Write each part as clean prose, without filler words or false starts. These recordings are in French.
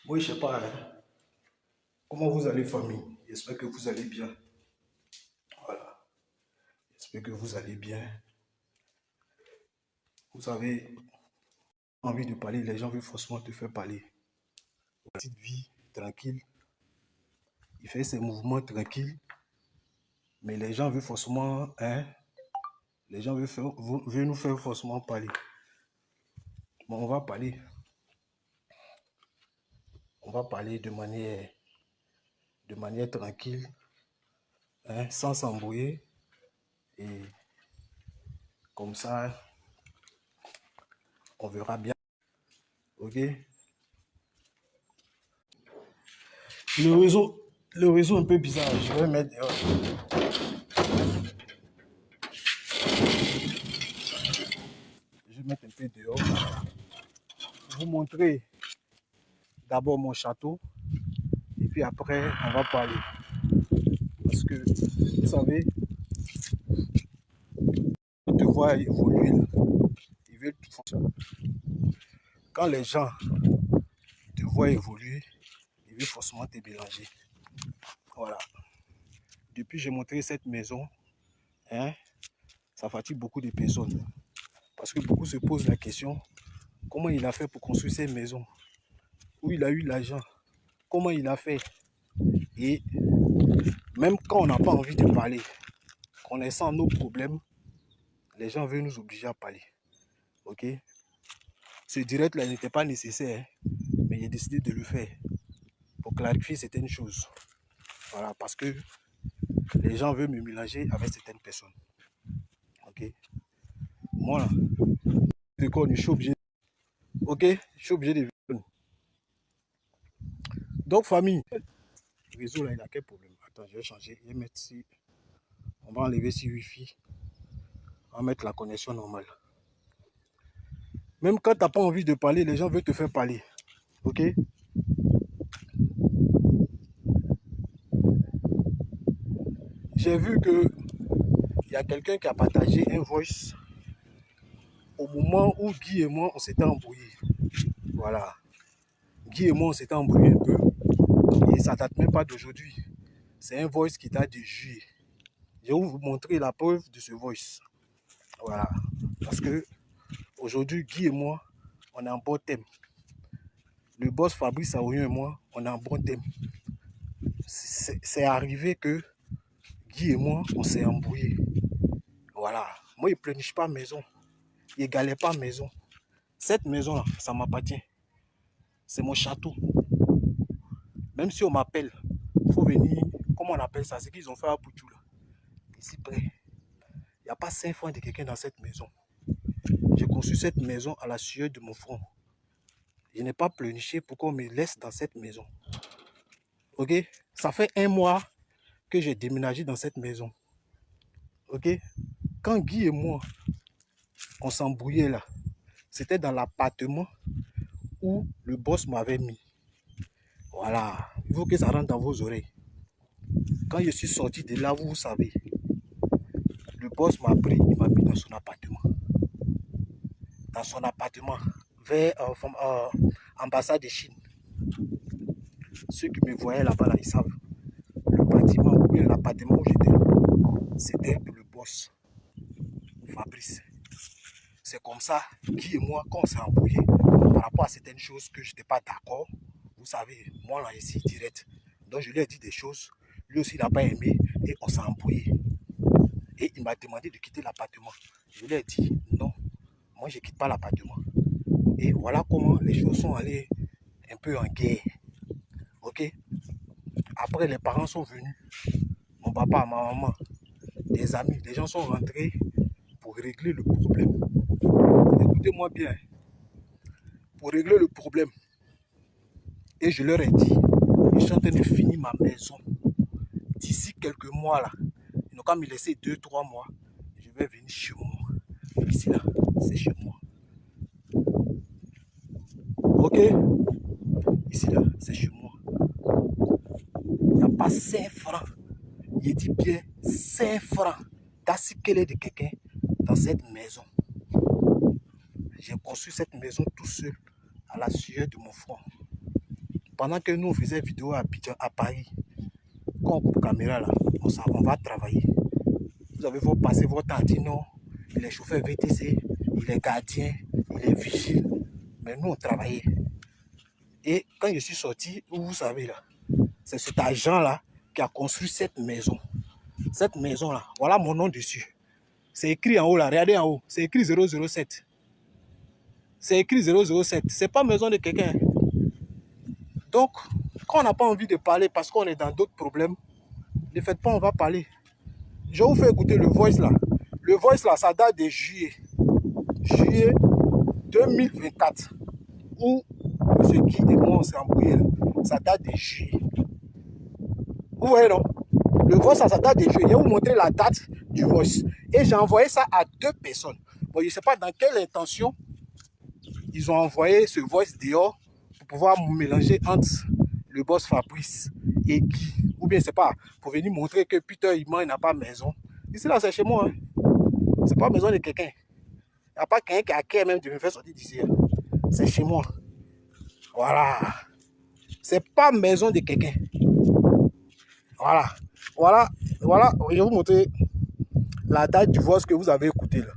Moi, je sais pas, hein. Comment vous allez, famille? J'espère que vous allez bien. Voilà. J'espère que vous allez bien. Vous avez envie de parler, les gens veulent forcément te faire parler. Petite vie tranquille, il fait ses mouvements tranquilles, mais les gens veulent forcément, hein, les gens veulent nous faire forcément parler. Bon, on va parler de manière tranquille, hein, sans s'embrouiller, et comme ça, on verra bien. Ok? Le réseau un peu bizarre, je vais mettre dehors. Je vais mettre un peu dehors. Vous montrer d'abord mon château et puis après on va parler. Parce que vous savez, on te voit évoluer là. Ils veulent tout faire. Quand les gens te voient évoluer, ils veulent forcément te mélanger. Voilà. Depuis que j'ai montré cette maison, hein, ça fatigue beaucoup de personnes. Parce que beaucoup se posent la question, comment il a fait pour construire cette maison? Où il a eu l'argent? Comment il a fait? Et même quand on n'a pas envie de parler, connaissant nos problèmes, les gens veulent nous obliger à parler. Ok? Ce direct là n'était pas nécessaire, hein, mais j'ai décidé de le faire pour clarifier certaines choses. Voilà, parce que les gens veulent me mélanger avec certaines personnes. Ok? Moi là, je suis obligé. Ok? Je suis obligé de vivre. Donc, famille, le réseau là, il a quel problème? Attends, je vais changer. Je vais mettre ici. On va enlever ce Wi-Fi. On va mettre la connexion normale. Même quand tu n'as pas envie de parler, les gens veulent te faire parler. Ok? J'ai vu que il y a quelqu'un qui a partagé un voice au moment où Guy et moi, on s'était embrouillés. Voilà. Guy et moi, on s'était embrouillés un peu. Et ça date même pas d'aujourd'hui. C'est un voice qui date de juillet. Je vais vous montrer la preuve de ce voice. Voilà. Parce que aujourd'hui, Guy et moi, on est en bon thème. Le boss Fabrice Aouyon et moi, on est en bon thème. C'est arrivé que Guy et moi, on s'est embrouillés. Voilà. Moi, il ne pleurniche pas maison. Il n'égalait pas maison. Cette maison-là, ça m'appartient. C'est mon château. Même si on m'appelle, il faut venir, comment on appelle ça? C'est qu'ils ont fait à Poutou là. Ici près. Il n'y a pas 5 francs de quelqu'un dans cette maison. J'ai construit cette maison à la sueur de mon front. Je n'ai pas pleurniché pour qu'on me laisse dans cette maison. Ok? Ça fait 1 mois que j'ai déménagé dans cette maison. Ok? Quand Guy et moi, on s'embrouillait là, c'était dans l'appartement où le boss m'avait mis. Voilà. Il faut que ça rentre dans vos oreilles. Quand je suis sorti de là, vous savez, le boss m'a pris, il m'a mis dans son appartement. Dans son appartement, vers l'ambassade de Chine. Ceux qui me voyaient là-bas, là, ils savent. Le bâtiment ou bien l'appartement où j'étais, c'était le boss, Fabrice. C'est comme ça, Guy et moi, quand on s'est embrouillé par rapport à certaines choses que je n'étais pas d'accord, vous savez, moi là ici, direct. Donc je lui ai dit des choses, lui aussi il n'a pas aimé et on s'est embrouillé. Et il m'a demandé de quitter l'appartement. Je lui ai dit non, moi je ne quitte pas l'appartement. Et voilà comment les choses sont allées un peu en guerre. Ok? Après, les parents sont venus, mon papa, ma maman, des amis, les gens sont rentrés pour régler le problème. Écoutez-moi bien, pour régler le problème. Et je leur ai dit, je suis en train de finir ma maison. D'ici quelques mois là, ils n'ont qu'à me laisser 2-3 mois, je vais venir chez moi. Ici là, c'est chez moi. Ok? Ici là, c'est chez moi. Il n'y a pas 5 francs. Il dit bien 5 francs d'assiquer de quelqu'un dans cette maison. J'ai construit cette maison tout seul à la sueur de mon front. pendant que nous on faisait vidéo à Paris, quand on coupe caméra là, on va travailler. Vous avez passé votre temps à dire non, il est chauffeur VTC, il est gardien, il est vigile. Mais nous on travaillait. Et quand je suis sorti, vous savez là, c'est cet agent là qui a construit cette maison. Cette maison là, voilà mon nom dessus. C'est écrit en haut là, regardez en haut, c'est écrit 007. C'est écrit 007, c'est pas maison de quelqu'un. Donc, quand on n'a pas envie de parler parce qu'on est dans d'autres problèmes, ne faites pas, on va parler. Je vous fais écouter le voice là. Le voice là, ça date de juillet. Juillet 2024. Où M. Guy et moi on s'est embrouillé. Ça date de juillet. Vous voyez non? Le voice ça date de juillet. Je vais vous montrer la date du voice. Et j'ai envoyé ça à 2 personnes. Bon, je ne sais pas dans quelle intention ils ont envoyé ce voice dehors pour pouvoir mélanger entre le boss Fabrice et Guy. Ou bien, c'est pas pour venir montrer que Peter, il n'a pas maison. Ici, là, c'est chez moi. Hein. C'est pas maison de quelqu'un. Il n'y a pas quelqu'un qui a cœur même de me faire sortir d'ici. Hein. C'est chez moi. Voilà. C'est pas maison de quelqu'un. Voilà. Voilà. Voilà. Je vais vous montrer la date du voice que vous avez écouté. Là.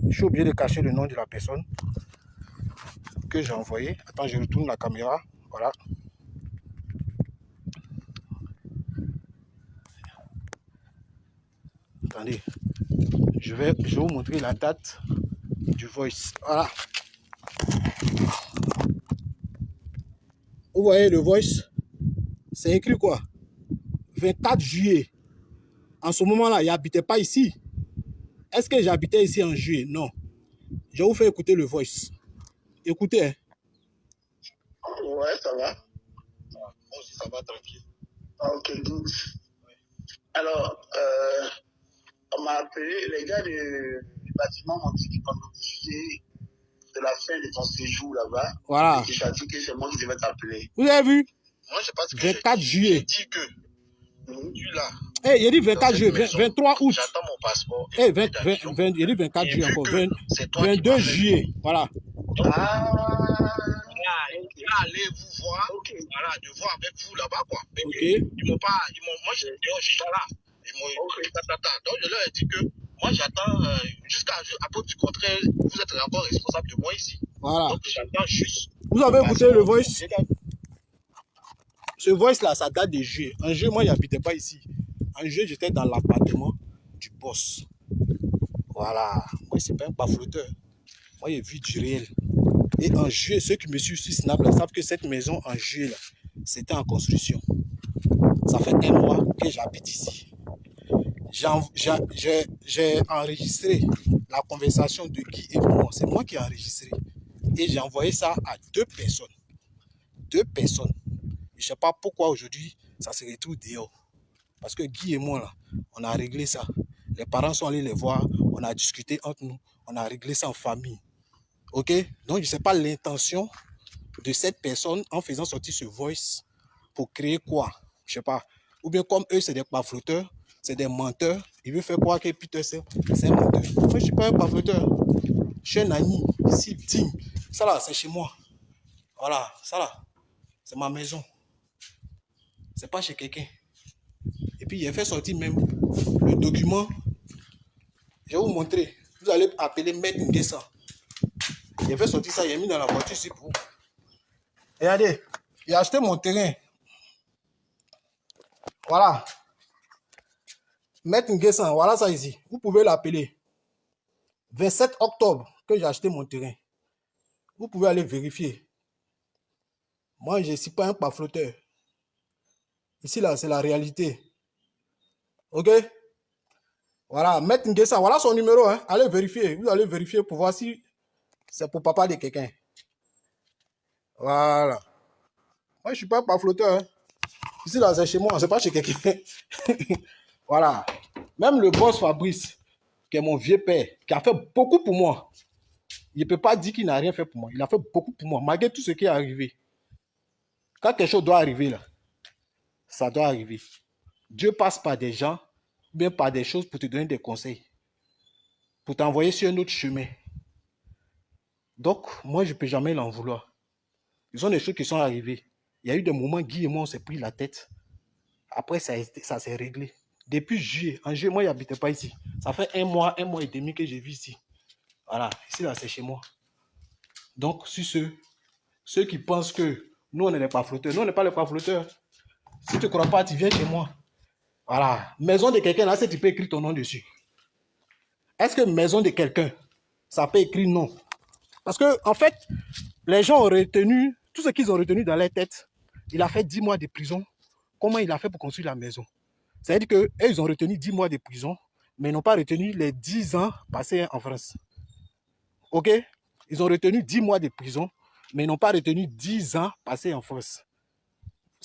Je suis obligé de cacher le nom de la personne que j'ai envoyé. Attends, je retourne la caméra. Voilà. Attendez. Je vais vous montrer la date du voice. Voilà. Vous voyez le voice? C'est écrit quoi? 24 juillet. En ce moment-là, il n'habitait pas ici. Est-ce que j'habitais ici en juillet? Non. Je vous fais écouter le voice. Écoutez. Hein. Ouais, ça va. Moi aussi, ça va tranquille. Ok, good. Alors, on m'a appelé, les gars du bâtiment m'ont dit qu'ils m'ont notifié de la fin de ton séjour là-bas. Voilà. Et j'ai dit que c'est moi qui devais t'appeler. Vous avez vu? Moi, je sais pas ce que 24 juillet. J'ai dit que tu là. Eh, il dit 24 juillet, 23 août. J'attends mon passeport. Eh, il dit 24 juillet encore. 22 juillet. Voilà. Ah, allez vous voir, voilà, de voir avec vous là-bas, quoi. Ok. Moi, j'étais là. Donc, je leur ai dit que moi, j'attends jusqu'à preuve du contraire, vous êtes encore responsable de moi ici. Voilà. Donc, j'attends juste. Vous avez écouté le voice? Ce voice-là, ça date de juillet. En juillet, moi, je n'habitais pas ici. En juillet, j'étais dans l'appartement du boss. Voilà. Moi, c'est pas un bafloteur. Moi, j'ai vu du réel. Et en juillet, ceux qui me suivent sur Snap là, savent que cette maison, en juillet, c'était en construction. Ça fait 1 mois que j'habite ici. J'ai enregistré la conversation de Guy et moi. C'est moi qui ai enregistré. Et j'ai envoyé ça à 2 personnes. 2 personnes. Je ne sais pas pourquoi aujourd'hui, ça se retrouve dehors. Parce que Guy et moi, là, on a réglé ça. Les parents sont allés les voir. On a discuté entre nous. On a réglé ça en famille. Ok? Donc, je ne sais pas l'intention de cette personne en faisant sortir ce voice pour créer quoi? Je ne sais pas. Ou bien comme eux, c'est des pafloteurs, c'est des menteurs. Ils veulent faire croire que Peter, c'est un menteur. Moi, je ne suis pas un pafloteur. Je suis un ami, ici, digne. Ça là, c'est chez moi. Voilà, ça là, c'est ma maison. C'est pas chez quelqu'un. Et puis, il a fait sortir même le document. Je vais vous montrer. Vous allez appeler Maître Nguessa. Il a fait sortir ça, il a mis dans la voiture ici pour vous. Regardez, il a acheté mon terrain. Voilà. Maître Nguessa, voilà ça ici. Vous pouvez l'appeler. 27 octobre que j'ai acheté mon terrain. Vous pouvez aller vérifier. Moi, je ne suis pas un pafloteur. Ici, là, c'est la réalité. Ok? Voilà, Maître Nguessa, voilà son numéro. Hein. Allez vérifier. Vous allez vérifier pour voir si c'est pour papa de quelqu'un. Voilà. Moi, je ne suis pas un pafloteur. Hein. Ici, là, c'est chez moi. C'est pas chez quelqu'un. Voilà. Même le boss Fabrice, qui est mon vieux père, qui a fait beaucoup pour moi. Il ne peut pas dire qu'il n'a rien fait pour moi. Il a fait beaucoup pour moi, malgré tout ce qui est arrivé. Quand quelque chose doit arriver, là, ça doit arriver. Dieu passe par des gens, bien par des choses pour te donner des conseils, pour t'envoyer sur un autre chemin. Donc, moi, je ne peux jamais l'en vouloir. Ce sont des choses qui sont arrivées. Il y a eu des moments, Guy et moi, on s'est pris la tête. Après, ça s'est réglé. Depuis juillet, en juillet, moi, il n'habitais pas ici. Ça fait un mois et demi que je vis ici. Voilà, ici, là, c'est chez moi. Donc, sur ceux qui pensent que nous, on n'est pas flotteurs. Nous, on n'est pas les pas flotteurs. Si tu ne crois pas, tu viens chez moi. Voilà. Maison de quelqu'un, là, c'est tu peux écrire ton nom dessus. Est-ce que maison de quelqu'un, ça peut écrire non? Parce que, en fait, les gens ont retenu, tout ce qu'ils ont retenu dans leur tête, il a fait 10 mois de prison. Comment il a fait pour construire la maison? C'est-à-dire qu'eux, ils ont retenu 10 mois de prison, mais ils n'ont pas retenu les 10 ans passés en France. OK? Ils ont retenu 10 mois de prison, mais ils n'ont pas retenu 10 ans passés en France.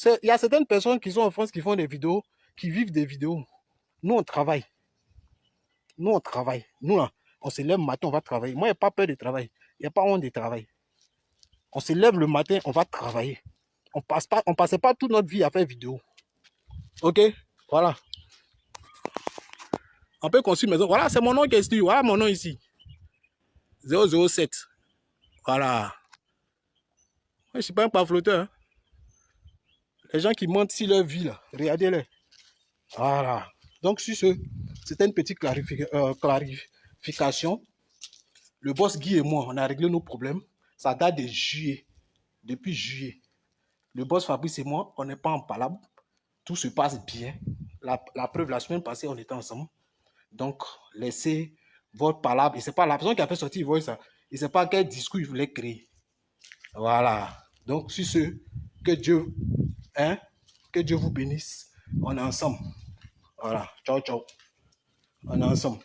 Il y a certaines personnes qui sont en France qui font des vidéos, qui vivent des vidéos. Nous, on travaille. Nous, on travaille. Nous, là, on se lève le matin, on va travailler. Moi, il n'y a pas peur de travail. Il n'y a pas honte de travail. On se lève le matin, on va travailler. On ne passait pas toute notre vie à faire vidéo. OK? Voilà. On peut construire une maison. Voilà, c'est mon nom qui est ici. Voilà mon nom ici. 007. Voilà. Moi, je ne suis pas un pavloteur. Hein. Les gens qui mentent sur leur vie, là, regardez-les. Voilà. Donc, sur ce, c'était une petite clarification. Le boss Guy et moi, on a réglé nos problèmes. Ça date de juillet. Depuis juillet. Le boss Fabrice et moi, on n'est pas en palabre. Tout se passe bien. La preuve, la semaine passée, on était ensemble. Donc, laissez votre palabre. Et c'est pas la personne qui a fait sortir ça. Il ne sait pas quel discours il voulait créer. Voilà. Donc, sur ce, que Dieu vous bénisse. On est ensemble. Voilà. Ciao, ciao. On est ensemble.